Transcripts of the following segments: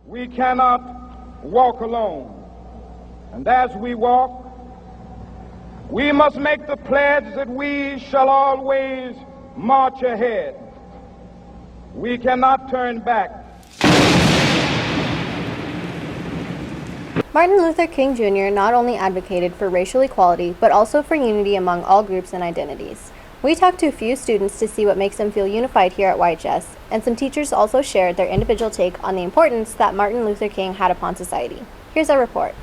We cannot walk alone. And as we walk, we must make the pledge that we shall always march ahead. We cannot turn back. Martin Luther King Jr. not only advocated for racial equality, but also for unity among all groups and identities. We talked to a few students to see what makes them feel unified here at YHS, and some teachers also shared their individual take on the importance that Martin Luther King had upon society. Here's our report.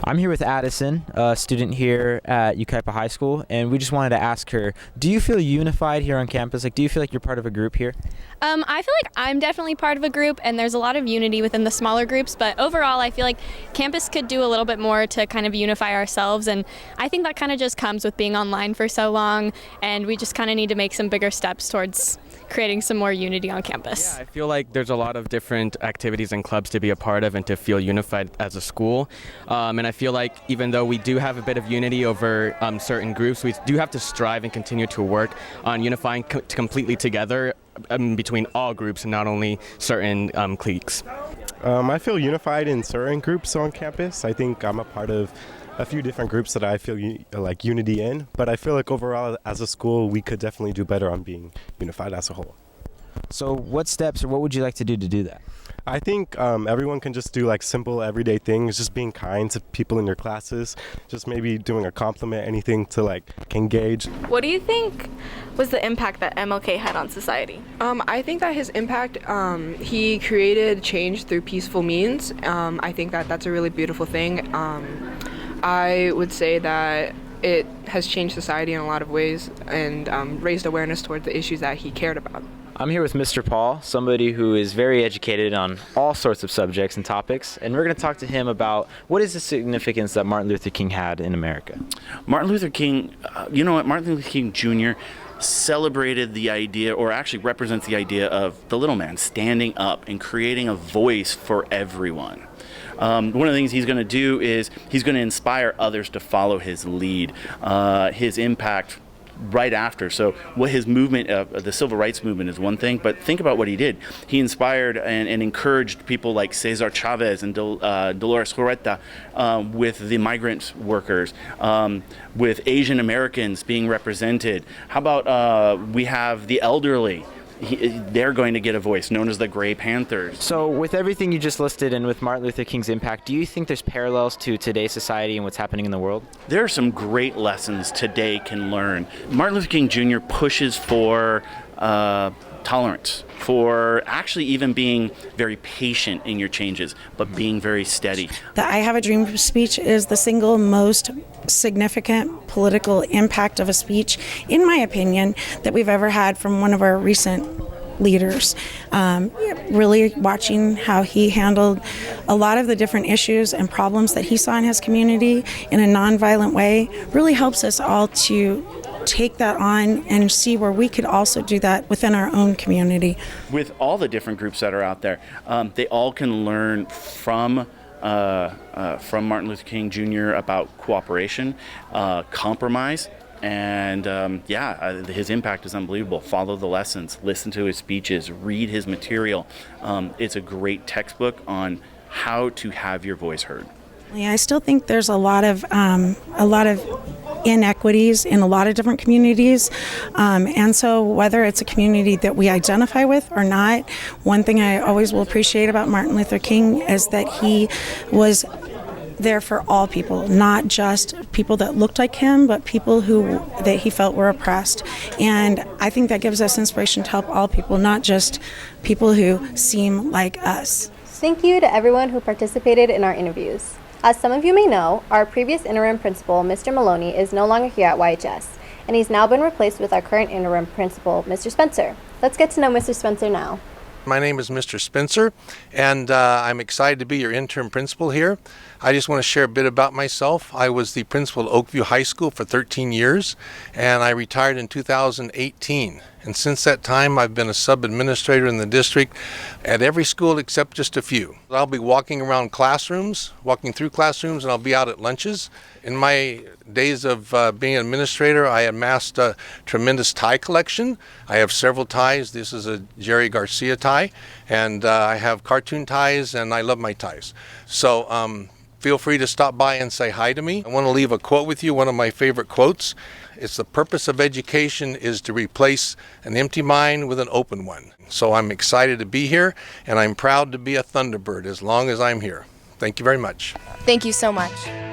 I'm here with Addison, a student here at Yucaipa High School, and we just wanted to ask her, do you feel unified here on campus? Do you feel like you're part of a group here? I feel like I'm definitely part of a group, and there's a lot of unity within the smaller groups, but overall I feel like campus could do a little bit more to kind of unify ourselves, and I think that kind of just comes with being online for so long, and we just kind of need to make some bigger steps towards creating some more unity on campus. Yeah, I feel like there's a lot of different activities and clubs to be a part of and to feel unified as a school. And I feel like even though we do have a bit of unity over certain groups, we do have to strive and continue to work on unifying completely together between all groups and not only certain cliques. I feel unified in certain groups on campus. I think I'm a part of a few different groups that I feel like unity in, but I feel like overall as a school we could definitely do better on being unified as a whole. So what steps or what would you like to do that? I think everyone can just do like simple everyday things, just being kind to people in your classes, just maybe doing a compliment, anything to like engage. What do you think was the impact that MLK had on society? I think that his impact, he created change through peaceful means. I think that that's a really beautiful thing. I would say that it has changed society in a lot of ways and raised awareness toward the issues that he cared about. I'm here with Mr. Paul, somebody who is very educated on all sorts of subjects and topics, and we're going to talk to him about what is the significance that Martin Luther King had in America. Martin Luther King, Martin Luther King Jr. celebrated the idea, or actually represents the idea of the little man standing up and creating a voice for everyone. One of the things he's going to do is he's going to inspire others to follow his lead, his impact right after. So what his movement, the civil rights movement is one thing, but think about what he did. He inspired and encouraged people like Cesar Chavez and Dolores Huerta with the migrant workers, with Asian Americans being represented. How about we have the elderly? They're going to get a voice, known as the Gray Panthers. So with everything you just listed and with Martin Luther King's impact, do you think there's parallels to today's society and what's happening in the world? There are some great lessons today can learn. Martin Luther King Jr. pushes for tolerance, for actually even being very patient in your changes, but being very steady. The I Have a Dream speech is the single most significant political impact of a speech, in my opinion, that we've ever had from one of our recent leaders. Really watching how he handled a lot of the different issues and problems that he saw in his community in a nonviolent way really helps us all to take that on and see where we could also do that within our own community. With all the different groups that are out there, they all can learn from Martin Luther King Jr. about cooperation, compromise, and his impact is unbelievable. Follow the lessons, listen to his speeches, read his material. It's a great textbook on how to have your voice heard. Yeah, I still think there's a lot of inequities in a lot of different communities, and so whether it's a community that we identify with or not, one thing I always will appreciate about Martin Luther King is that he was there for all people, not just people that looked like him, but people that he felt were oppressed. And I think that gives us inspiration to help all people, not just people who seem like us. Thank you to everyone who participated in our interviews. As some of you may know, our previous interim principal, Mr. Maloney, is no longer here at YHS, and he's now been replaced with our current interim principal, Mr. Spencer. Let's get to know Mr. Spencer now. My name is Mr. Spencer, and I'm excited to be your interim principal here. I just want to share a bit about myself. I was the principal at Oakview High School for 13 years, and I retired in 2018. And since that time, I've been a sub-administrator in the district at every school except just a few. I'll be walking through classrooms, and I'll be out at lunches. In my days of being an administrator, I amassed a tremendous tie collection. I have several ties. This is a Jerry Garcia tie, and I have cartoon ties, and I love my ties. So feel free to stop by and say hi to me. I want to leave a quote with you, one of my favorite quotes. It's the purpose of education is to replace an empty mind with an open one. So I'm excited to be here, and I'm proud to be a Thunderbird as long as I'm here. Thank you very much. Thank you so much.